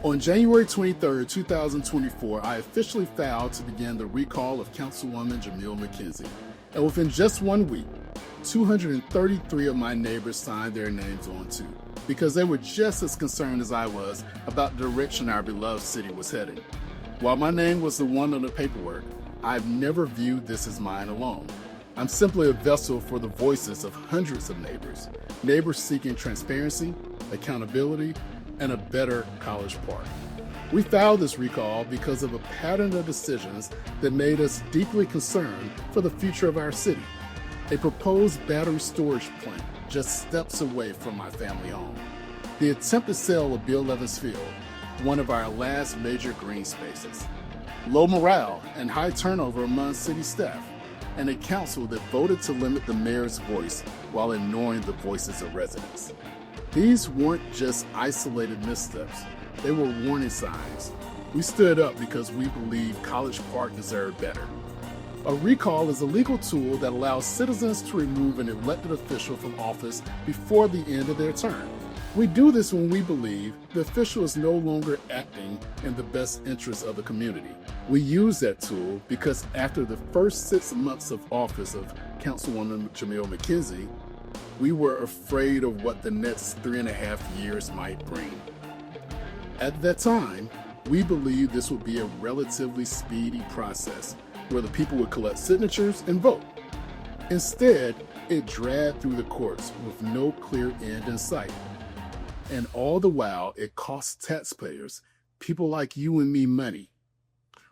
On January 23, 2024, I officially filed to begin the recall of Councilwoman Jamelle McKenzie. And within just 1 week, 233 of my neighbors signed their names on too, because they were just as concerned as I was about the direction our beloved city was heading. While my name was the one on the paperwork, I've never viewed this as mine alone. I'm simply a vessel for the voices of hundreds of neighbors seeking transparency, accountability, and a better College Park. We filed this recall because of a pattern of decisions that made us deeply concerned for the future of our city. A proposed battery storage plant just steps away from my family home. The attempted sale of Bill Levis Field, one of our last major green spaces. Low morale and high turnover among city staff, and a council that voted to limit the mayor's voice while ignoring the voices of residents. These weren't just isolated missteps, they were warning signs. We stood up because we believe College Park deserved better. A recall is a legal tool that allows citizens to remove an elected official from office before the end of their term. We do this when we believe the official is no longer acting in the best interest of the community. We use that tool because after the first 6 months of office of Councilwoman Jamelle McKenzie, we were afraid of what the next 3.5 years might bring. At that time, we believed this would be a relatively speedy process where the people would collect signatures and vote. Instead, it dragged through the courts with no clear end in sight. And all the while, it cost taxpayers, people like you and me, money.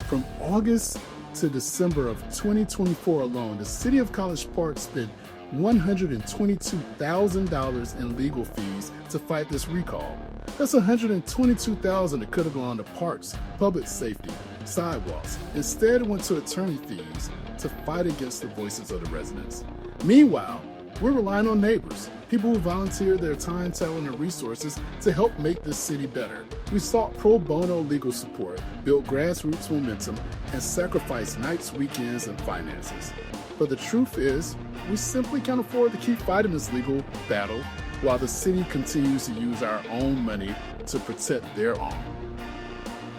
From August to December of 2024 alone, the city of College Park spent $122,000 in legal fees to fight this recall. That's $122,000 that could have gone to parks, public safety, sidewalks. Instead, it went to attorney fees to fight against the voices of the residents. Meanwhile, we're relying on neighbors, people who volunteer their time, talent, and resources to help make this city better. We sought pro bono legal support, built grassroots momentum, and sacrificed nights, weekends, and finances. But the truth is, we simply can't afford to keep fighting this legal battle while the city continues to use our own money to protect their own.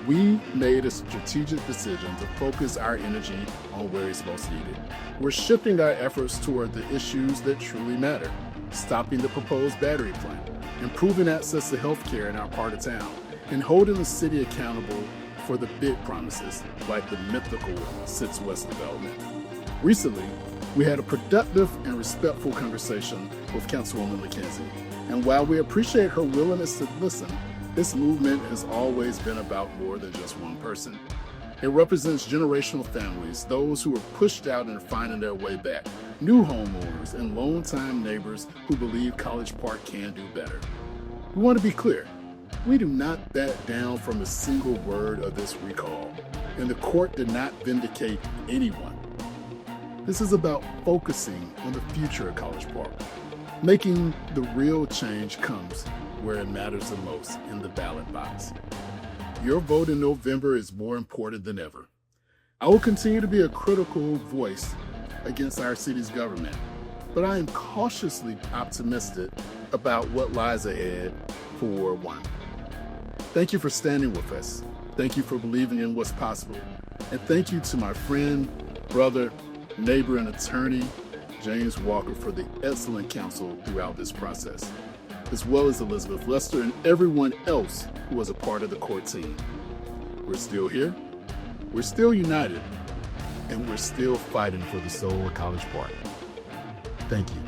We made a strategic decision to focus our energy on where it's most needed. We're shifting our efforts toward the issues that truly matter: stopping the proposed battery plant, improving access to healthcare in our part of town, and holding the city accountable for the big promises like the mythical 6 West development. Recently, we had a productive and respectful conversation with Councilwoman McKenzie, and while we appreciate her willingness to listen, this movement has always been about more than just one person. It represents generational families, those who were pushed out and are finding their way back, new homeowners, and longtime neighbors who believe College Park can do better. We want to be clear, we do not back down from a single word of this recall, and the court did not vindicate anyone. This is about focusing on the future of College Park, making the real change comes where it matters the most, in the ballot box. Your vote in November is more important than ever. I will continue to be a critical voice against our city's government, but I am cautiously optimistic about what lies ahead for Ward 1. Thank you for standing with us. Thank you for believing in what's possible. And thank you to my friend, brother, neighbor, and attorney, James Walker, for the excellent counsel throughout this process, as well as Elizabeth Lester and everyone else who was a part of the court team. We're still here, we're still united, and we're still fighting for the soul of College Park. Thank you.